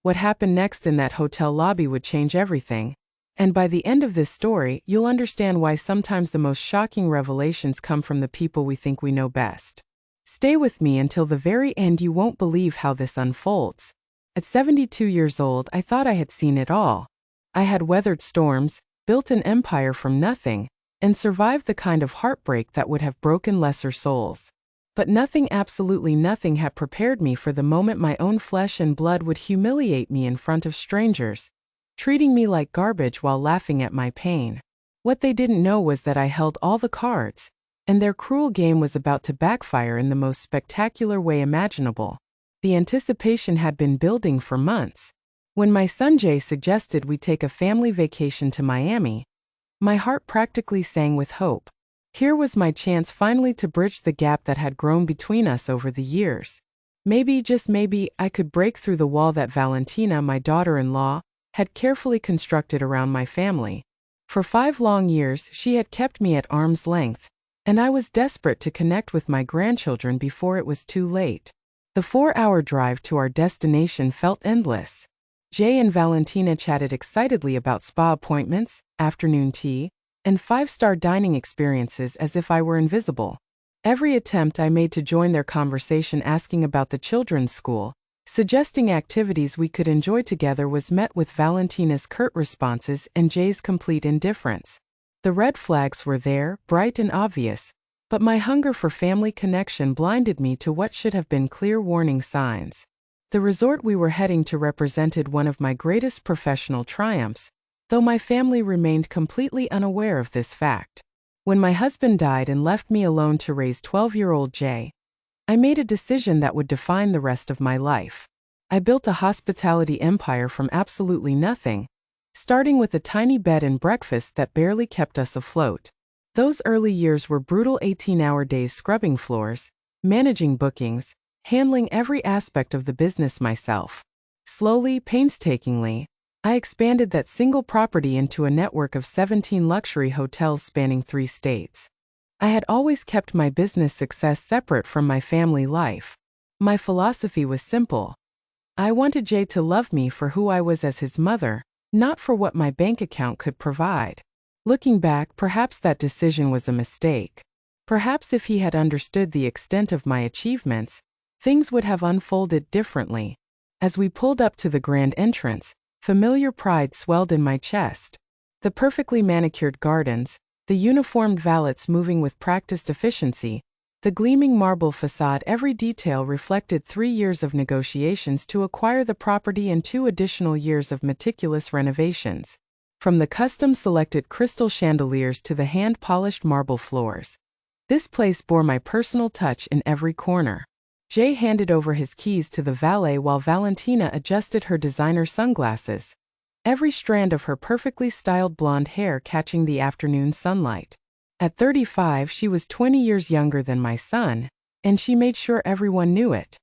What happened next in that hotel lobby would change everything. And by the end of this story, you'll understand why sometimes the most shocking revelations come from the people we think we know best. Stay with me until the very end. You won't believe how this unfolds. At 72 years old, I thought I had seen it all. I had weathered storms, built an empire from nothing, and survived the kind of heartbreak that would have broken lesser souls. But nothing, absolutely nothing, had prepared me for the moment my own flesh and blood would humiliate me in front of strangers, treating me like garbage while laughing at my pain. What they didn't know was that I held all the cards, and their cruel game was about to backfire in the most spectacular way imaginable. The anticipation had been building for months. When my son Jay suggested we take a family vacation to Miami, my heart practically sang with hope. Here was my chance finally to bridge the gap that had grown between us over the years. Maybe, just maybe, I could break through the wall that Valentina, my daughter-in-law, had carefully constructed around my family. For 5 long years, she had kept me at arm's length, and I was desperate to connect with my grandchildren before it was too late. The 4-hour drive to our destination felt endless. Jay and Valentina chatted excitedly about spa appointments, afternoon tea, and 5-star dining experiences as if I were invisible. Every attempt I made to join their conversation, asking about the children's school, suggesting activities we could enjoy together, was met with Valentina's curt responses and Jay's complete indifference. The red flags were there, bright and obvious, but my hunger for family connection blinded me to what should have been clear warning signs. The resort we were heading to represented one of my greatest professional triumphs, though my family remained completely unaware of this fact. When my husband died and left me alone to raise 12-year-old Jay, I made a decision that would define the rest of my life. I built a hospitality empire from absolutely nothing, starting with a tiny bed and breakfast that barely kept us afloat. Those early years were brutal: 18-hour days scrubbing floors, managing bookings, handling every aspect of the business myself. Slowly, painstakingly, I expanded that single property into a network of 17 luxury hotels spanning 3 states. I had always kept my business success separate from my family life. My philosophy was simple. I wanted Jay to love me for who I was as his mother, not for what my bank account could provide. Looking back, perhaps that decision was a mistake. Perhaps if he had understood the extent of my achievements, things would have unfolded differently. As we pulled up to the grand entrance, familiar pride swelled in my chest. The perfectly manicured gardens, the uniformed valets moving with practiced efficiency, the gleaming marble facade, every detail reflected 3 years of negotiations to acquire the property and 2 additional years of meticulous renovations. From the custom-selected crystal chandeliers to the hand-polished marble floors, this place bore my personal touch in every corner. Jay handed over his keys to the valet while Valentina adjusted her designer sunglasses, every strand of her perfectly styled blonde hair catching the afternoon sunlight. At 35, she was 20 years younger than my son, and she made sure everyone knew it.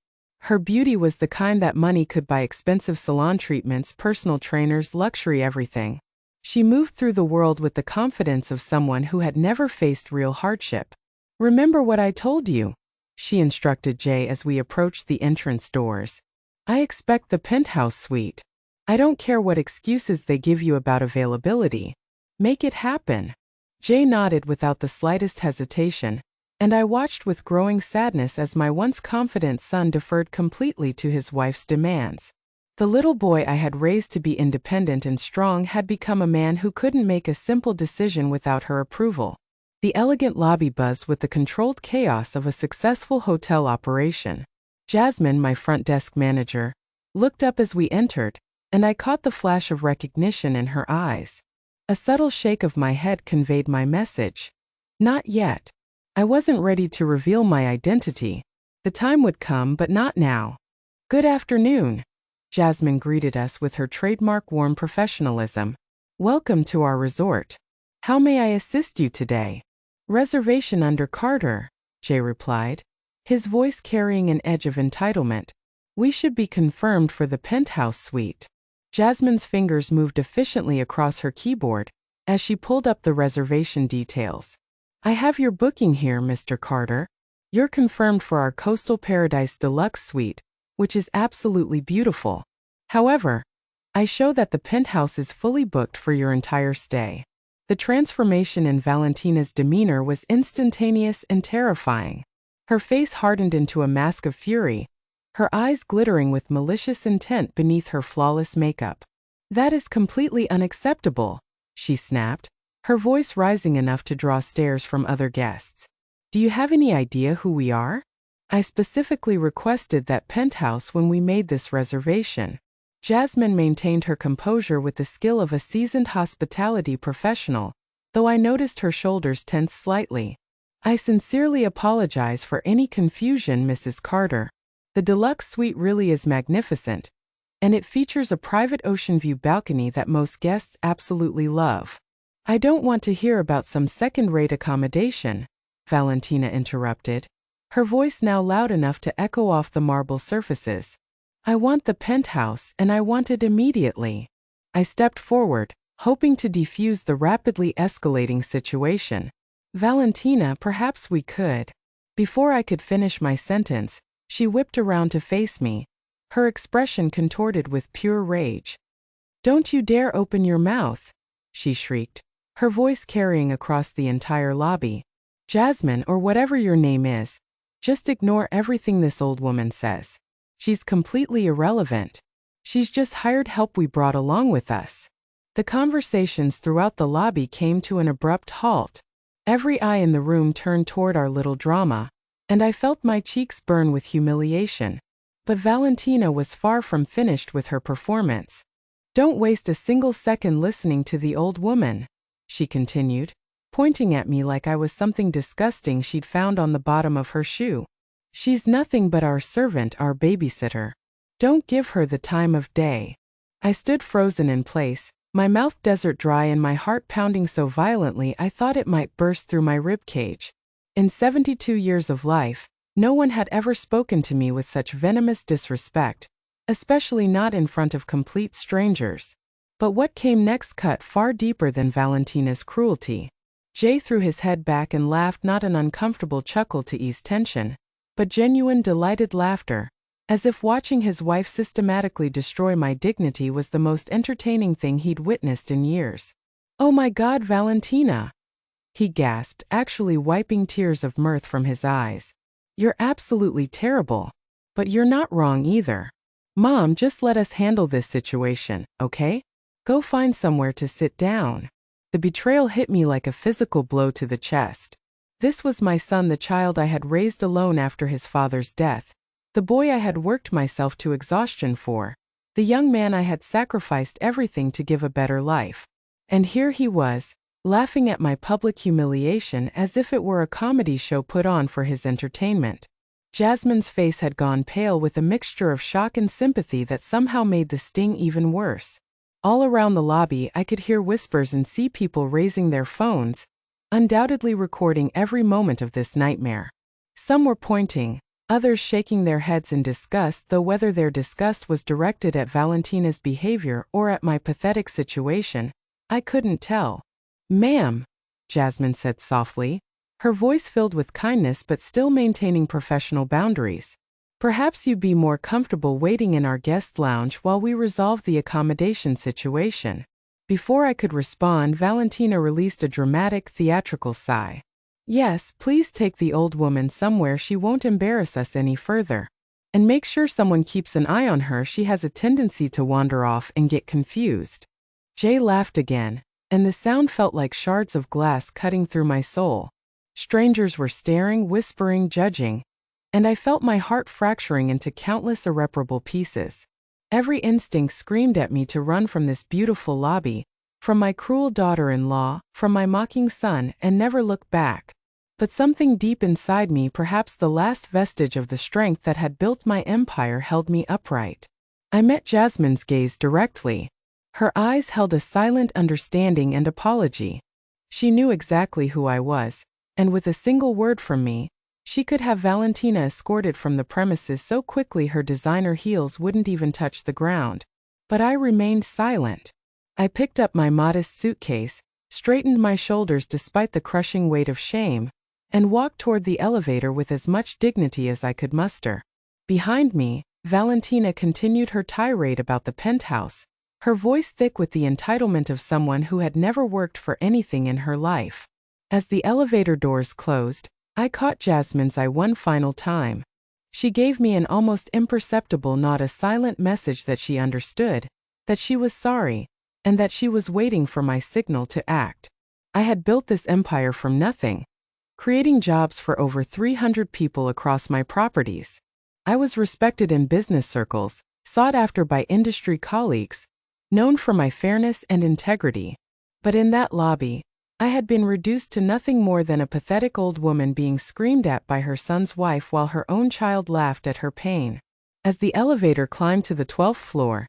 Her beauty was the kind that money could buy: expensive salon treatments, personal trainers, luxury everything. She moved through the world with the confidence of someone who had never faced real hardship. "Remember what I told you," she instructed Jay as we approached the entrance doors. "I expect the penthouse suite. I don't care what excuses they give you about availability. Make it happen." Jay nodded without the slightest hesitation, and I watched with growing sadness as my once confident son deferred completely to his wife's demands. The little boy I had raised to be independent and strong had become a man who couldn't make a simple decision without her approval. The elegant lobby buzzed with the controlled chaos of a successful hotel operation. Jasmine, my front desk manager, looked up as we entered, and I caught the flash of recognition in her eyes. A subtle shake of my head conveyed my message. Not yet. I wasn't ready to reveal my identity. The time would come, but not now. "Good afternoon." Jasmine greeted us with her trademark warm professionalism. "Welcome to our resort. How may I assist you today?" "Reservation under Carter," Jay replied, his voice carrying an edge of entitlement. "We should be confirmed for the penthouse suite." Jasmine's fingers moved efficiently across her keyboard as she pulled up the reservation details. "I have your booking here, Mr. Carter. You're confirmed for our Coastal Paradise Deluxe Suite, which is absolutely beautiful." However, I show that the penthouse is fully booked for your entire stay. The transformation in Valentina's demeanor was instantaneous and terrifying. Her face hardened into a mask of fury, her eyes glittering with malicious intent beneath her flawless makeup. "That is completely unacceptable," she snapped, her voice rising enough to draw stares from other guests. "Do you have any idea who we are? I specifically requested that penthouse when we made this reservation." Jasmine maintained her composure with the skill of a seasoned hospitality professional, though I noticed her shoulders tense slightly. "I sincerely apologize for any confusion, Mrs. Carter. The deluxe suite really is magnificent, and it features a private ocean view balcony that most guests absolutely love." "I don't want to hear about some second-rate accommodation," Valentina interrupted, her voice now loud enough to echo off the marble surfaces. "I want the penthouse, and I want it immediately." I stepped forward, hoping to defuse the rapidly escalating situation. "Valentina, perhaps we could." Before I could finish my sentence, she whipped around to face me, her expression contorted with pure rage. "Don't you dare open your mouth," she shrieked, her voice carrying across the entire lobby. "Jasmine, or whatever your name is, just ignore everything this old woman says. She's completely irrelevant. She's just hired help we brought along with us." The conversations throughout the lobby came to an abrupt halt. Every eye in the room turned toward our little drama, and I felt my cheeks burn with humiliation. But Valentina was far from finished with her performance. "Don't waste a single second listening to the old woman," she continued, pointing at me like I was something disgusting she'd found on the bottom of her shoe. "She's nothing but our servant, our babysitter. Don't give her the time of day." I stood frozen in place, my mouth desert dry and my heart pounding so violently I thought it might burst through my ribcage. In 72 years of life, no one had ever spoken to me with such venomous disrespect, especially not in front of complete strangers. But what came next cut far deeper than Valentina's cruelty. Jay threw his head back and laughed, not an uncomfortable chuckle to ease tension, but genuine delighted laughter, as if watching his wife systematically destroy my dignity was the most entertaining thing he'd witnessed in years. "Oh my God, Valentina!" he gasped, actually wiping tears of mirth from his eyes. "You're absolutely terrible. But you're not wrong either. Mom, just let us handle this situation, okay? Go find somewhere to sit down." The betrayal hit me like a physical blow to the chest. This was my son, the child I had raised alone after his father's death, the boy I had worked myself to exhaustion for, the young man I had sacrificed everything to give a better life. And here he was, laughing at my public humiliation as if it were a comedy show put on for his entertainment. Jasmine's face had gone pale with a mixture of shock and sympathy that somehow made the sting even worse. All around the lobby I could hear whispers and see people raising their phones, undoubtedly recording every moment of this nightmare. Some were pointing, others shaking their heads in disgust, though whether their disgust was directed at Valentina's behavior or at my pathetic situation, I couldn't tell. "Ma'am," Jasmine said softly, her voice filled with kindness but still maintaining professional boundaries. "Perhaps you'd be more comfortable waiting in our guest lounge while we resolve the accommodation situation." Before I could respond, Valentina released a dramatic, theatrical sigh. "Yes, please take the old woman somewhere she won't embarrass us any further. And make sure someone keeps an eye on her. She has a tendency to wander off and get confused." Jay laughed again, and the sound felt like shards of glass cutting through my soul. Strangers were staring, whispering, judging, and I felt my heart fracturing into countless irreparable pieces. Every instinct screamed at me to run from this beautiful lobby, from my cruel daughter-in-law, from my mocking son, and never look back. But something deep inside me, perhaps the last vestige of the strength that had built my empire, held me upright. I met Jasmine's gaze directly. Her eyes held a silent understanding and apology. She knew exactly who I was, and with a single word from me, she could have Valentina escorted from the premises so quickly her designer heels wouldn't even touch the ground. But I remained silent. I picked up my modest suitcase, straightened my shoulders despite the crushing weight of shame, and walked toward the elevator with as much dignity as I could muster. Behind me, Valentina continued her tirade about the penthouse, her voice thick with the entitlement of someone who had never worked for anything in her life. As the elevator doors closed, I caught Jasmine's eye one final time. She gave me an almost imperceptible nod, a silent message that she understood, that she was sorry, and that she was waiting for my signal to act. I had built this empire from nothing, creating jobs for over 300 people across my properties. I was respected in business circles, sought after by industry colleagues, known for my fairness and integrity. But in that lobby, I had been reduced to nothing more than a pathetic old woman being screamed at by her son's wife while her own child laughed at her pain. As the elevator climbed to the 12th floor,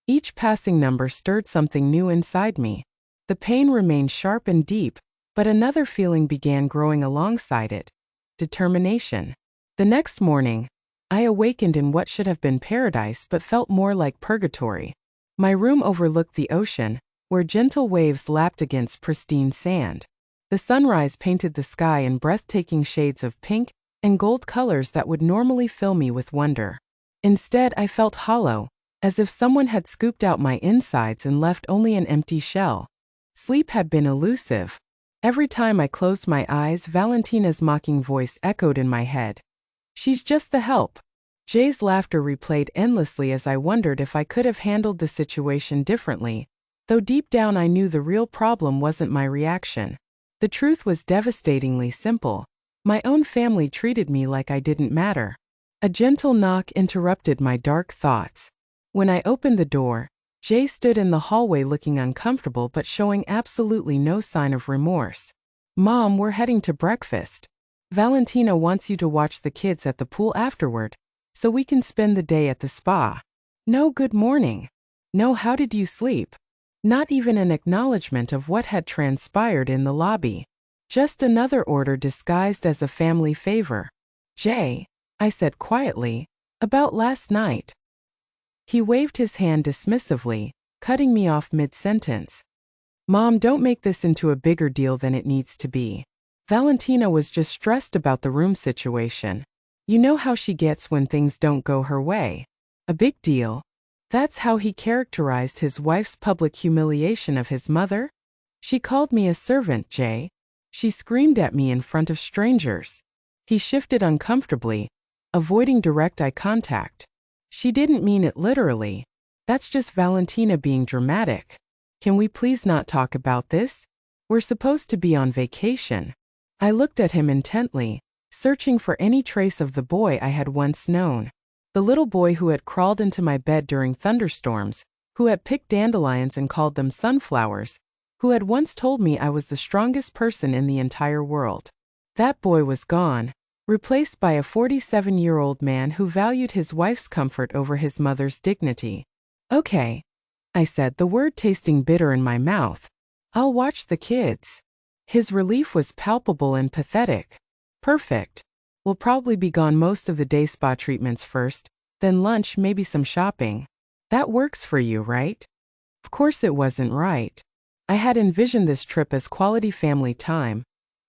each passing number stirred something new inside me. The pain remained sharp and deep, but another feeling began growing alongside it: determination. The next morning, I awakened in what should have been paradise but felt more like purgatory. My room overlooked the ocean, where gentle waves lapped against pristine sand. The sunrise painted the sky in breathtaking shades of pink and gold colors that would normally fill me with wonder. Instead, I felt hollow, as if someone had scooped out my insides and left only an empty shell. Sleep had been elusive. Every time I closed my eyes, Valentina's mocking voice echoed in my head. "She's just the help." Jay's laughter replayed endlessly as I wondered if I could have handled the situation differently, though deep down I knew the real problem wasn't my reaction. The truth was devastatingly simple. My own family treated me like I didn't matter. A gentle knock interrupted my dark thoughts. When I opened the door, Jay stood in the hallway looking uncomfortable but showing absolutely no sign of remorse. "Mom, we're heading to breakfast. Valentina wants you to watch the kids at the pool afterward, so we can spend the day at the spa." No good morning. No how did you sleep. Not even an acknowledgement of what had transpired in the lobby. Just another order disguised as a family favor. "Jay," I said quietly, "about last night." He waved his hand dismissively, cutting me off mid-sentence. "Mom, don't make this into a bigger deal than it needs to be. Valentina was just stressed about the room situation. You know how she gets when things don't go her way. A big deal." That's how he characterized his wife's public humiliation of his mother? "She called me a servant, Jay. She screamed at me in front of strangers." He shifted uncomfortably, avoiding direct eye contact. "She didn't mean it literally. That's just Valentina being dramatic. Can we please not talk about this? We're supposed to be on vacation." I looked at him intently, searching for any trace of the boy I had once known. The little boy who had crawled into my bed during thunderstorms, who had picked dandelions and called them sunflowers, who had once told me I was the strongest person in the entire world. That boy was gone, replaced by a 47-year-old man who valued his wife's comfort over his mother's dignity. "Okay," I said, the word tasting bitter in my mouth. "I'll watch the kids." His relief was palpable and pathetic. "Perfect. We'll probably be gone most of the day, spa treatments first, then lunch, maybe some shopping. That works for you, right?" Of course it wasn't right. I had envisioned this trip as quality family time,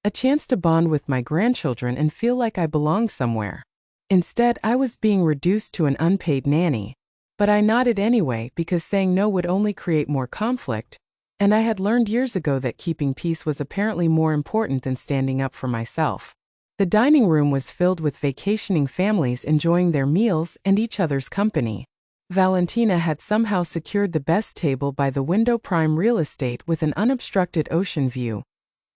a chance to bond with my grandchildren and feel like I belonged somewhere. Instead, I was being reduced to an unpaid nanny. But I nodded anyway because saying no would only create more conflict, and I had learned years ago that keeping peace was apparently more important than standing up for myself. The dining room was filled with vacationing families enjoying their meals and each other's company. Valentina had somehow secured the best table by the window, prime real estate with an unobstructed ocean view,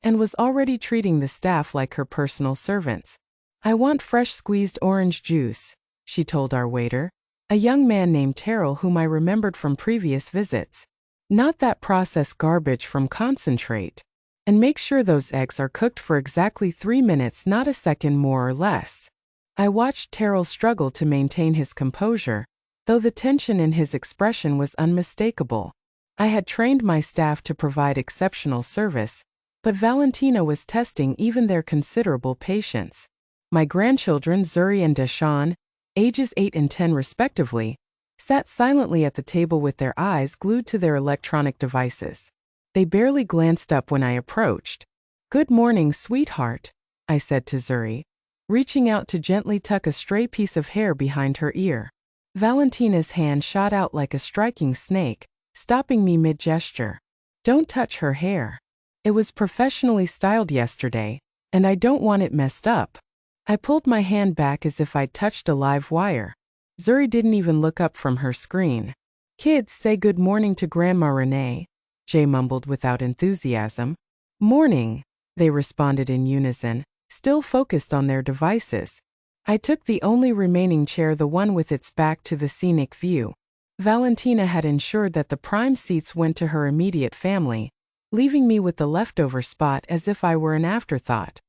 and was already treating the staff like her personal servants. "I want fresh squeezed orange juice," she told our waiter, a young man named Terrell whom I remembered from previous visits. "Not that processed garbage from concentrate. And make sure those eggs are cooked for exactly 3 minutes, not a second more or less." I watched Terrell struggle to maintain his composure, though the tension in his expression was unmistakable. I had trained my staff to provide exceptional service, but Valentina was testing even their considerable patience. My grandchildren, Zuri and Deshawn, ages 8 and 10 respectively, sat silently at the table with their eyes glued to their electronic devices. They barely glanced up when I approached. "Good morning, sweetheart," I said to Zuri, reaching out to gently tuck a stray piece of hair behind her ear. Valentina's hand shot out like a striking snake, stopping me mid-gesture. Don't touch her hair. It was professionally styled yesterday, and I don't want it messed up. I pulled my hand back as if I'd touched a live wire. Zuri didn't even look up from her screen. Kids, say good morning to Grandma Renee, Jay mumbled without enthusiasm. Morning, they responded in unison, still focused on their devices. I took the only remaining chair, the one with its back to the scenic view. Valentina had ensured that the prime seats went to her immediate family, leaving me with the leftover spot as if I were an afterthought.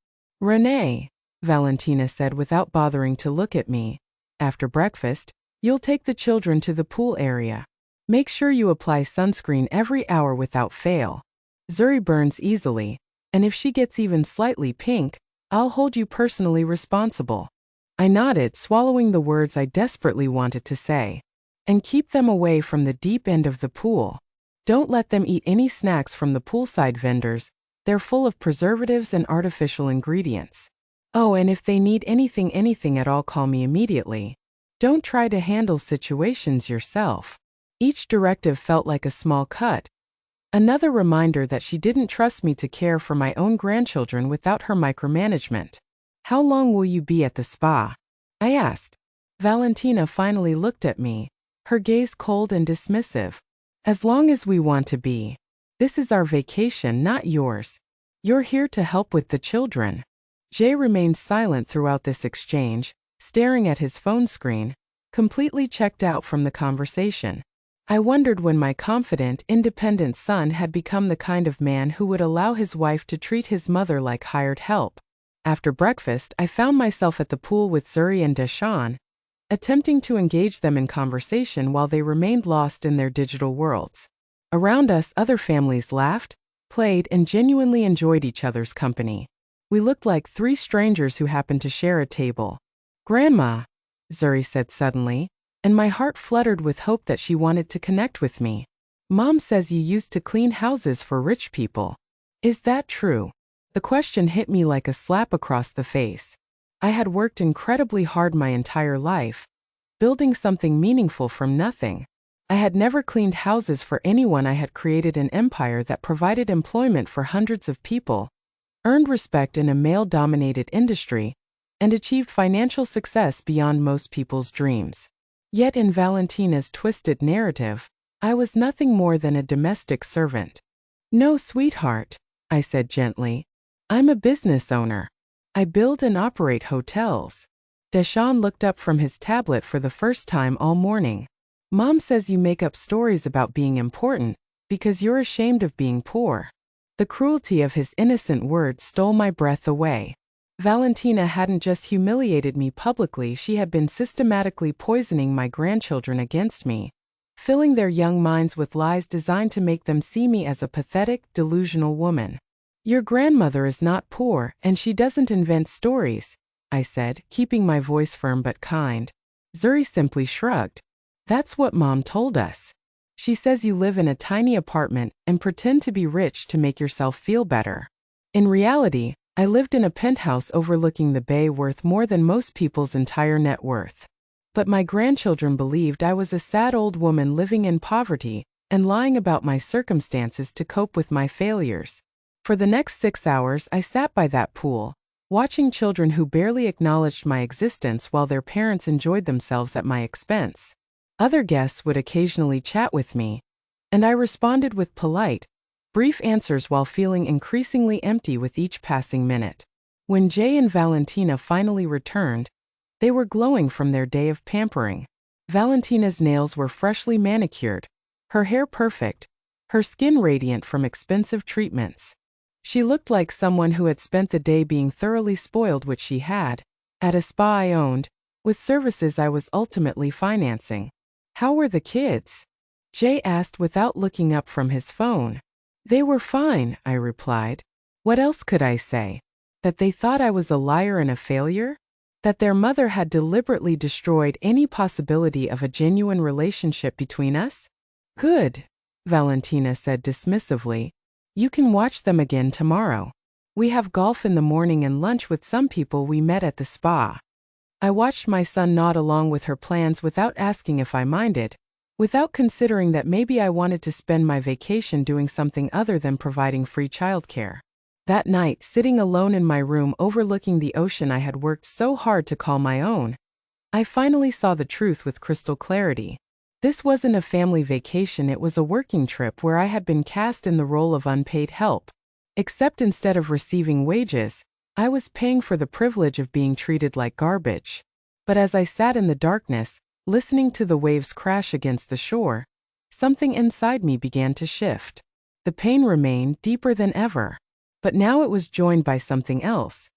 Renee, Valentina said without bothering to look at me, after breakfast, you'll take the children to the pool area. Make sure you apply sunscreen every hour without fail. Zuri burns easily, and if she gets even slightly pink, I'll hold you personally responsible. I nodded, swallowing the words I desperately wanted to say. And keep them away from the deep end of the pool. Don't let them eat any snacks from the poolside vendors. They're full of preservatives and artificial ingredients. Oh, and if they need anything at all, call me immediately. Don't try to handle situations yourself. Each directive felt like a small cut. Another reminder that she didn't trust me to care for my own grandchildren without her micromanagement. How long will you be at the spa? I asked. Valentina finally looked at me, her gaze cold and dismissive. As long as we want to be. This is our vacation, not yours. You're here to help with the children. Jay remained silent throughout this exchange, staring at his phone screen, completely checked out from the conversation. I wondered when my confident, independent son had become the kind of man who would allow his wife to treat his mother like hired help. After breakfast, I found myself at the pool with Zuri and Deshawn, attempting to engage them in conversation while they remained lost in their digital worlds. Around us, other families laughed, played, and genuinely enjoyed each other's company. We looked like three strangers who happened to share a table. Grandma, Zuri said suddenly, and my heart fluttered with hope that she wanted to connect with me. Mom says you used to clean houses for rich people. Is that true? The question hit me like a slap across the face. I had worked incredibly hard my entire life, building something meaningful from nothing. I had never cleaned houses for anyone. I had created an empire that provided employment for hundreds of people, earned respect in a male-dominated industry, and achieved financial success beyond most people's dreams. Yet in Valentina's twisted narrative, I was nothing more than a domestic servant. No, sweetheart, I said gently. I'm a business owner. I build and operate hotels. Deshawn looked up from his tablet for the first time all morning. Mom says you make up stories about being important because you're ashamed of being poor. The cruelty of his innocent words stole my breath away. Valentina hadn't just humiliated me publicly, she had been systematically poisoning my grandchildren against me, filling their young minds with lies designed to make them see me as a pathetic, delusional woman. Your grandmother is not poor, and she doesn't invent stories, I said, keeping my voice firm but kind. Zuri simply shrugged. That's what Mom told us. She says you live in a tiny apartment and pretend to be rich to make yourself feel better. In reality, I lived in a penthouse overlooking the bay worth more than most people's entire net worth. But my grandchildren believed I was a sad old woman living in poverty and lying about my circumstances to cope with my failures. For the next 6 hours, I sat by that pool, watching children who barely acknowledged my existence while their parents enjoyed themselves at my expense. Other guests would occasionally chat with me, and I responded with polite, brief answers while feeling increasingly empty with each passing minute. When Jay and Valentina finally returned, they were glowing from their day of pampering. Valentina's nails were freshly manicured, her hair perfect, her skin radiant from expensive treatments. She looked like someone who had spent the day being thoroughly spoiled, which she had, at a spa I owned, with services I was ultimately financing. How were the kids? Jay asked without looking up from his phone. They were fine, I replied. What else could I say? That they thought I was a liar and a failure? That their mother had deliberately destroyed any possibility of a genuine relationship between us? Good, Valentina said dismissively. You can watch them again tomorrow. We have golf in the morning and lunch with some people we met at the spa. I watched my son nod along with her plans without asking if I minded, without considering that maybe I wanted to spend my vacation doing something other than providing free childcare. That night, sitting alone in my room overlooking the ocean I had worked so hard to call my own, I finally saw the truth with crystal clarity. This wasn't a family vacation, it was a working trip where I had been cast in the role of unpaid help. Except instead of receiving wages, I was paying for the privilege of being treated like garbage. But as I sat in the darkness, listening to the waves crash against the shore, something inside me began to shift. The pain remained deeper than ever, but now it was joined by something else.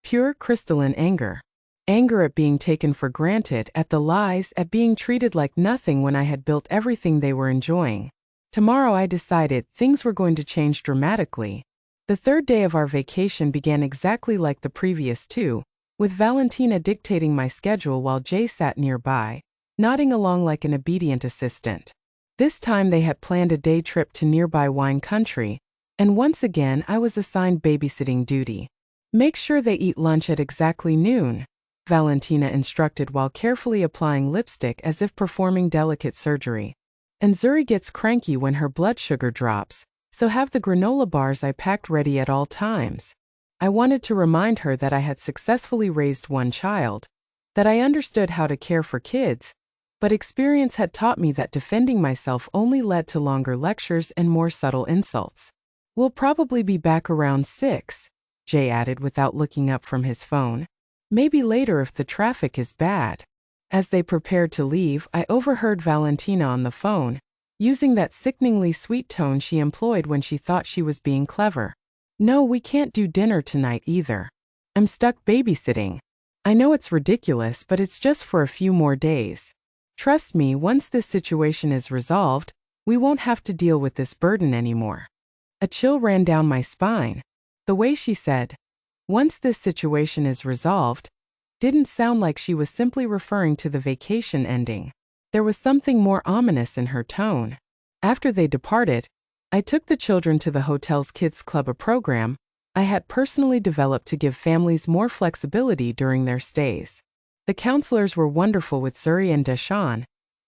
Pure crystalline anger. Anger at being taken for granted, at the lies, at being treated like nothing when I had built everything they were enjoying. Tomorrow, I decided, things were going to change dramatically. The third day of our vacation began exactly like the previous two, with Valentina dictating my schedule while Jay sat nearby, nodding along like an obedient assistant. This time they had planned a day trip to nearby wine country, and once again I was assigned babysitting duty. Make sure they eat lunch at exactly noon, Valentina instructed while carefully applying lipstick as if performing delicate surgery. And Zuri gets cranky when her blood sugar drops, so have the granola bars I packed ready at all times. I wanted to remind her that I had successfully raised one child, that I understood how to care for kids, but experience had taught me that defending myself only led to longer lectures and more subtle insults. We'll probably be back around 6, Jay added without looking up from his phone. Maybe later if the traffic is bad. As they prepared to leave, I overheard Valentina on the phone, using that sickeningly sweet tone she employed when she thought she was being clever. No, we can't do dinner tonight either. I'm stuck babysitting. I know it's ridiculous, but it's just for a few more days. Trust me, once this situation is resolved, we won't have to deal with this burden anymore. A chill ran down my spine. The way she said, "Once this situation is resolved," didn't sound like she was simply referring to the vacation ending. There was something more ominous in her tone. After they departed, I took the children to the hotel's Kids Club, a program I had personally developed to give families more flexibility during their stays. The counselors were wonderful with Zuri and Deshawn,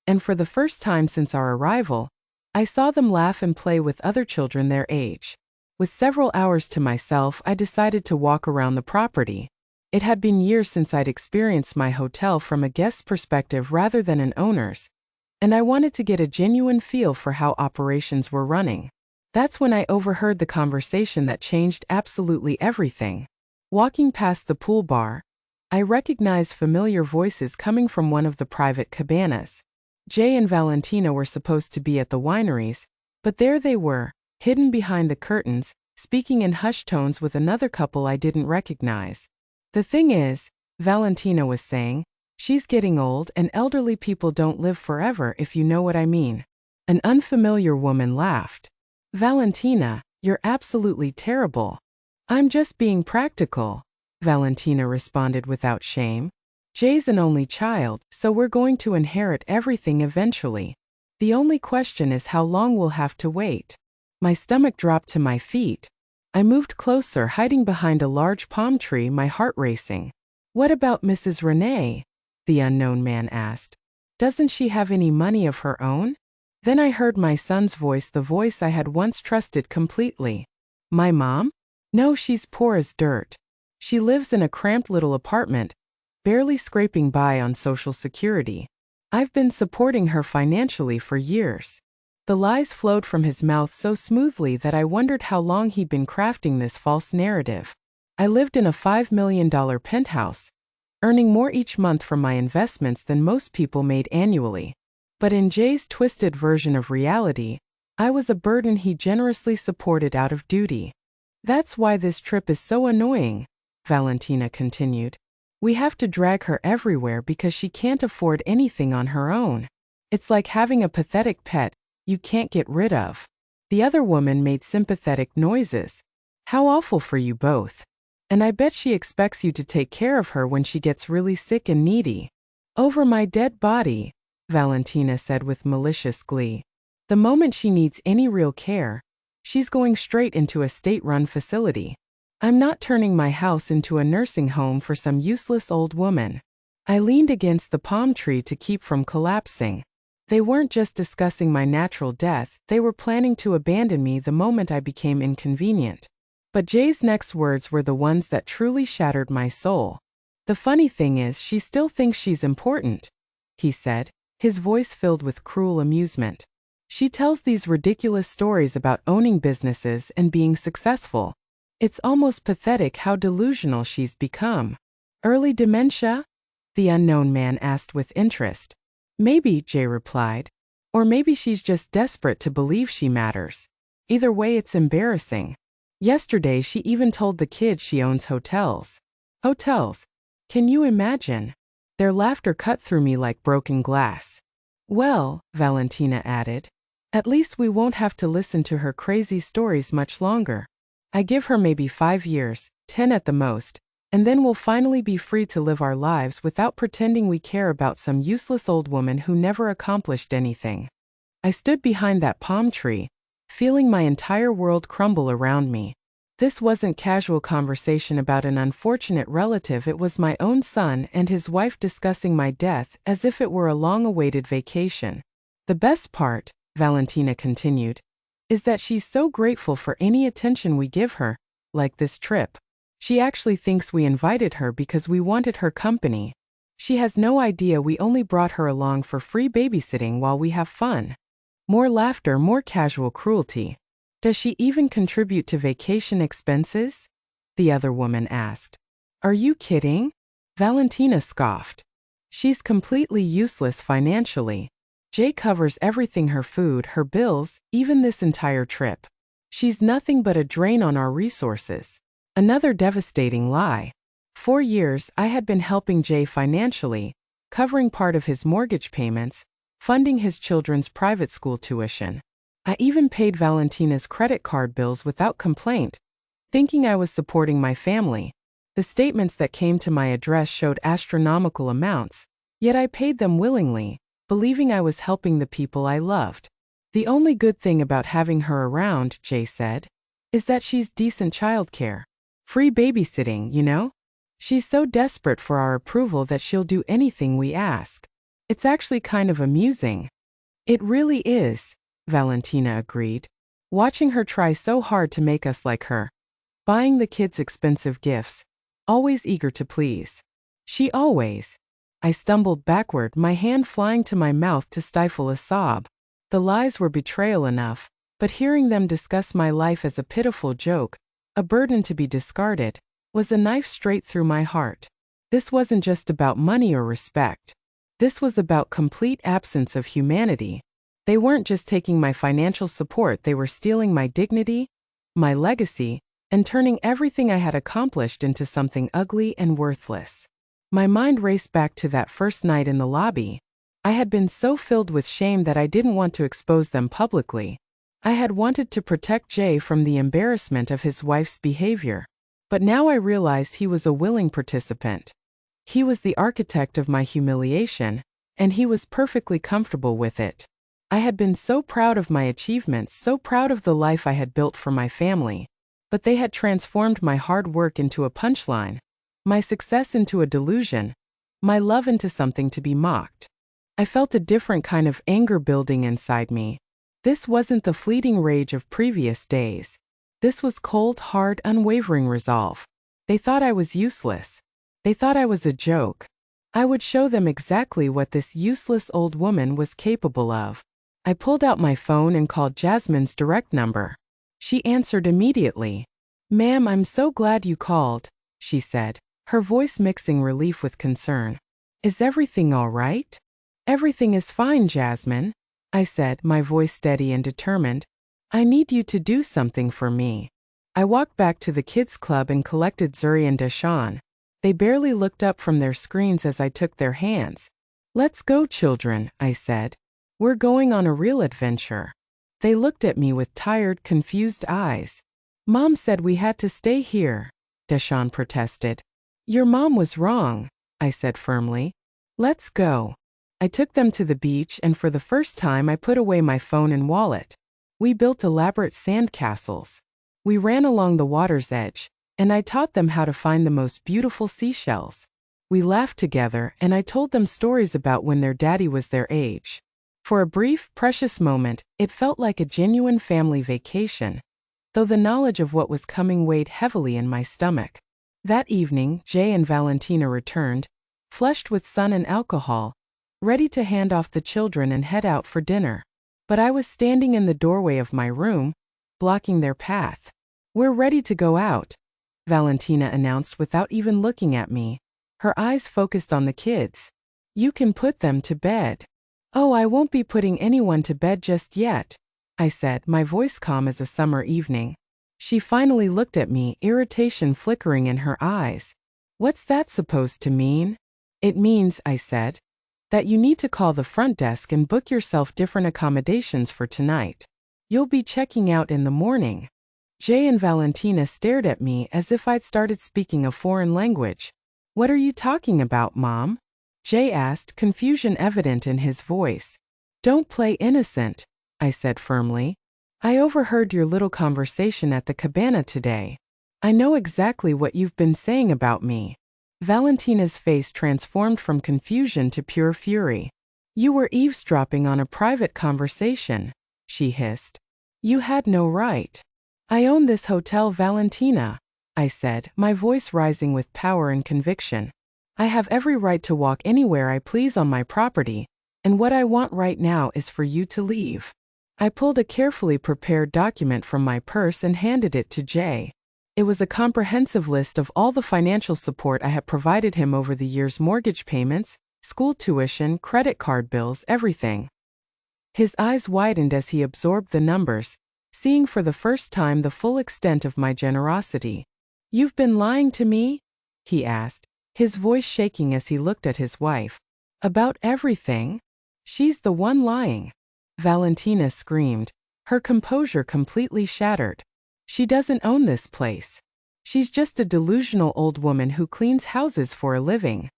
and for the first time since our arrival, I saw them laugh and play with other children their age. With several hours to myself, I decided to walk around the property. It had been years since I'd experienced my hotel from a guest's perspective rather than an owner's, and I wanted to get a genuine feel for how operations were running. That's when I overheard the conversation that changed absolutely everything. Walking past the pool bar, I recognized familiar voices coming from one of the private cabanas. Jay and Valentina were supposed to be at the wineries, but there they were, hidden behind the curtains, speaking in hushed tones with another couple I didn't recognize. The thing is, Valentina was saying, she's getting old and elderly people don't live forever, if you know what I mean. An unfamiliar woman laughed. Valentina, you're absolutely terrible. I'm just being practical, Valentina responded without shame. Jay's an only child, so we're going to inherit everything eventually. The only question is how long we'll have to wait. My stomach dropped to my feet. I moved closer, hiding behind a large palm tree, my heart racing. What about Mrs. Renee? The unknown man asked. Doesn't she have any money of her own? Then I heard my son's voice, the voice I had once trusted completely. My mom? No, she's poor as dirt. She lives in a cramped little apartment, barely scraping by on Social Security. I've been supporting her financially for years. The lies flowed from his mouth so smoothly that I wondered how long he'd been crafting this false narrative. I lived in a $5 million penthouse, earning more each month from my investments than most people made annually. But in Jay's twisted version of reality, I was a burden he generously supported out of duty. That's why this trip is so annoying, Valentina continued. We have to drag her everywhere because she can't afford anything on her own. It's like having a pathetic pet you can't get rid of. The other woman made sympathetic noises. How awful for you both. And I bet she expects you to take care of her when she gets really sick and needy. Over my dead body, Valentina said with malicious glee. The moment she needs any real care, she's going straight into a state-run facility. I'm not turning my house into a nursing home for some useless old woman. I leaned against the palm tree to keep from collapsing. They weren't just discussing my natural death, they were planning to abandon me the moment I became inconvenient. But Jay's next words were the ones that truly shattered my soul. The funny thing is, she still thinks she's important, he said, his voice filled with cruel amusement. She tells these ridiculous stories about owning businesses and being successful. It's almost pathetic how delusional she's become. Early dementia? The unknown man asked with interest. Maybe, Jay replied. Or maybe she's just desperate to believe she matters. Either way, it's embarrassing. Yesterday, she even told the kids she owns hotels. Hotels. Can you imagine? Their laughter cut through me like broken glass. Well, Valentina added, at least we won't have to listen to her crazy stories much longer. I give her maybe 5 years, 10 at the most, and then we'll finally be free to live our lives without pretending we care about some useless old woman who never accomplished anything. I stood behind that palm tree, feeling my entire world crumble around me. This wasn't casual conversation about an unfortunate relative, it was my own son and his wife discussing my death as if it were a long-awaited vacation. The best part, Valentina continued, is that she's so grateful for any attention we give her, like this trip. She actually thinks we invited her because we wanted her company. She has no idea we only brought her along for free babysitting while we have fun. More laughter, more casual cruelty. Does she even contribute to vacation expenses? The other woman asked. Are you kidding? Valentina scoffed. She's completely useless financially. Jay covers everything, her food, her bills, even this entire trip. She's nothing but a drain on our resources. Another devastating lie. 4 years I had been helping Jay financially, covering part of his mortgage payments, funding his children's private school tuition. I even paid Valentina's credit card bills without complaint, thinking I was supporting my family. The statements that came to my address showed astronomical amounts, yet I paid them willingly, believing I was helping the people I loved. The only good thing about having her around, Jay said, is that she's decent childcare. Free babysitting, you know? She's so desperate for our approval that she'll do anything we ask. It's actually kind of amusing. It really is, Valentina agreed. Watching her try so hard to make us like her. Buying the kids expensive gifts. Always eager to please. She always. I stumbled backward, my hand flying to my mouth to stifle a sob. The lies were betrayal enough, but hearing them discuss my life as a pitiful joke, a burden to be discarded, was a knife straight through my heart. This wasn't just about money or respect. This was about complete absence of humanity. They weren't just taking my financial support, they were stealing my dignity, my legacy, and turning everything I had accomplished into something ugly and worthless. My mind raced back to that first night in the lobby. I had been so filled with shame that I didn't want to expose them publicly. I had wanted to protect Jay from the embarrassment of his wife's behavior. But now I realized he was a willing participant. He was the architect of my humiliation, and he was perfectly comfortable with it. I had been so proud of my achievements, so proud of the life I had built for my family, but they had transformed my hard work into a punchline, my success into a delusion, my love into something to be mocked. I felt a different kind of anger building inside me. This wasn't the fleeting rage of previous days. This was cold, hard, unwavering resolve. They thought I was useless. They thought I was a joke. I would show them exactly what this useless old woman was capable of. I pulled out my phone and called Jasmine's direct number. She answered immediately. "Ma'am, I'm so glad you called," she said, her voice mixing relief with concern. "Is everything all right?" "Everything is fine, Jasmine," I said, my voice steady and determined. "I need you to do something for me." I walked back to the kids' club and collected Zuri and Deshawn. They barely looked up from their screens as I took their hands. "Let's go, children," I said. "We're going on a real adventure." They looked at me with tired, confused eyes. "Mom said we had to stay here," Deshawn protested. "Your mom was wrong," I said firmly. "Let's go." I took them to the beach, and for the first time I put away my phone and wallet. We built elaborate sand castles. We ran along the water's edge, and I taught them how to find the most beautiful seashells. We laughed together, and I told them stories about when their daddy was their age. For a brief, precious moment, it felt like a genuine family vacation, though the knowledge of what was coming weighed heavily in my stomach. That evening, Jay and Valentina returned, flushed with sun and alcohol, ready to hand off the children and head out for dinner. But I was standing in the doorway of my room, blocking their path. "We're ready to go out," Valentina announced without even looking at me, her eyes focused on the kids. "You can put them to bed." "Oh, I won't be putting anyone to bed just yet," I said, my voice calm as a summer evening. She finally looked at me, irritation flickering in her eyes. "What's that supposed to mean?" "It means," I said, "that you need to call the front desk and book yourself different accommodations for tonight. You'll be checking out in the morning." Jay and Valentina stared at me as if I'd started speaking a foreign language. "What are you talking about, Mom?" Jay asked, confusion evident in his voice. "Don't play innocent," I said firmly. "I overheard your little conversation at the cabana today. I know exactly what you've been saying about me." Valentina's face transformed from confusion to pure fury. "You were eavesdropping on a private conversation," she hissed. "You had no right." "I own this hotel, Valentina," I said, my voice rising with power and conviction. "I have every right to walk anywhere I please on my property, and what I want right now is for you to leave." I pulled a carefully prepared document from my purse and handed it to Jay. It was a comprehensive list of all the financial support I had provided him over the years: mortgage payments, school tuition, credit card bills, everything. His eyes widened as he absorbed the numbers, seeing for the first time the full extent of my generosity. "You've been lying to me?" he asked, his voice shaking as he looked at his wife. "About everything? She's the one lying," Valentina screamed, her composure completely shattered. "She doesn't own this place. She's just a delusional old woman who cleans houses for a living."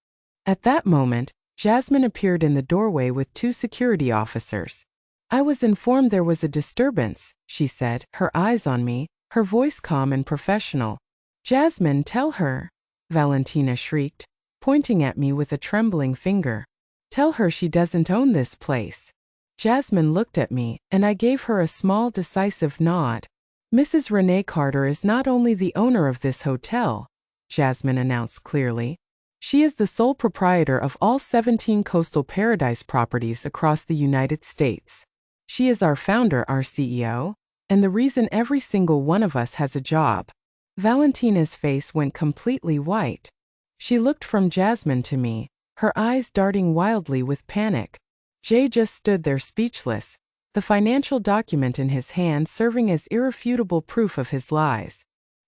At that moment, Jasmine appeared in the doorway with 2 security officers. "I was informed there was a disturbance," she said, her eyes on me, her voice calm and professional. "Jasmine, tell her," Valentina shrieked, pointing at me with a trembling finger. "Tell her she doesn't own this place." Jasmine looked at me, and I gave her a small, decisive nod. "Mrs. Renee Carter is not only the owner of this hotel," Jasmine announced clearly. "She is the sole proprietor of all 17 coastal paradise properties across the United States. She is our founder, our CEO, and the reason every single one of us has a job." Valentina's face went completely white. She looked from Jasmine to me, her eyes darting wildly with panic. Jay just stood there speechless, the financial document in his hand serving as irrefutable proof of his lies.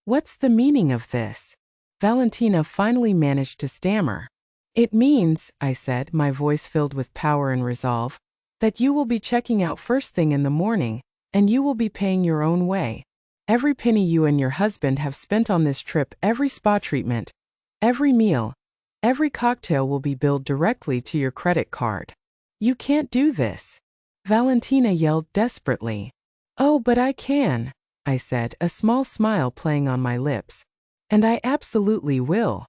"What's the meaning of this?" Valentina finally managed to stammer. "It means," I said, my voice filled with power and resolve, "that you will be checking out first thing in the morning, and you will be paying your own way. Every penny you and your husband have spent on this trip, every spa treatment, every meal, every cocktail will be billed directly to your credit card." "You can't do this," Valentina yelled desperately. "Oh, but I can," I said, a small smile playing on my lips. "And I absolutely will."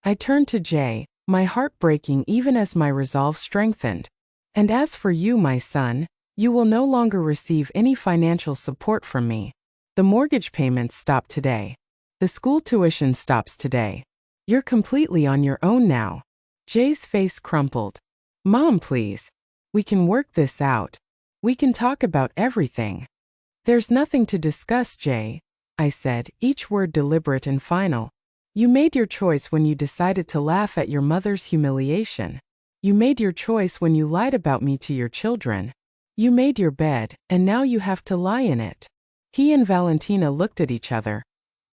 I turned to Jay, my heart breaking even as my resolve strengthened. "And as for you, my son, you will no longer receive any financial support from me. The mortgage payments stop today. The school tuition stops today. You're completely on your own now." Jay's face crumpled. "Mom, please. We can work this out. We can talk about everything." "There's nothing to discuss, Jay," I said, each word deliberate and final. "You made your choice when you decided to laugh at your mother's humiliation. You made your choice when you lied about me to your children. You made your bed, and now you have to lie in it." He and Valentina looked at each other,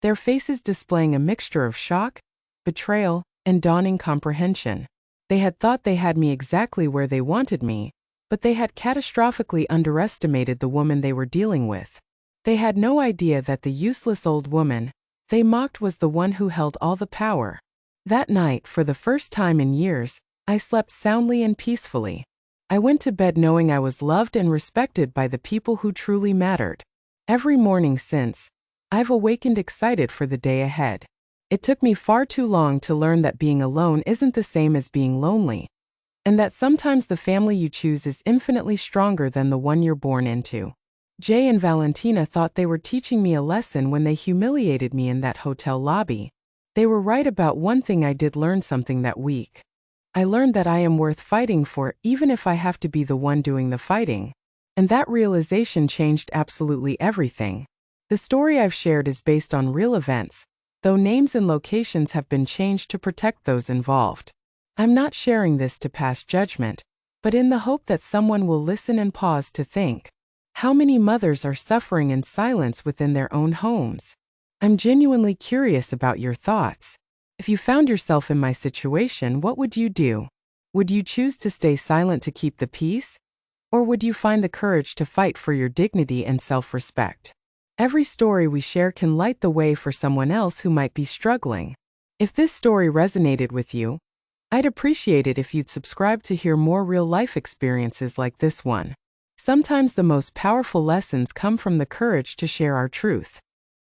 their faces displaying a mixture of shock, betrayal, and dawning comprehension. They had thought they had me exactly where they wanted me, but they had catastrophically underestimated the woman they were dealing with. They had no idea that the useless old woman they mocked was the one who held all the power. That night, for the first time in years, I slept soundly and peacefully. I went to bed knowing I was loved and respected by the people who truly mattered. Every morning since, I've awakened excited for the day ahead. It took me far too long to learn that being alone isn't the same as being lonely, and that sometimes the family you choose is infinitely stronger than the one you're born into. Jay and Valentina thought they were teaching me a lesson when they humiliated me in that hotel lobby. They were right about one thing. I did learn something that week. I learned that I am worth fighting for, even if I have to be the one doing the fighting. And that realization changed absolutely everything. The story I've shared is based on real events, though names and locations have been changed to protect those involved. I'm not sharing this to pass judgment, but in the hope that someone will listen and pause to think. How many mothers are suffering in silence within their own homes? I'm genuinely curious about your thoughts. If you found yourself in my situation, what would you do? Would you choose to stay silent to keep the peace? Or would you find the courage to fight for your dignity and self-respect? Every story we share can light the way for someone else who might be struggling. If this story resonated with you, I'd appreciate it if you'd subscribe to hear more real-life experiences like this one. Sometimes the most powerful lessons come from the courage to share our truth.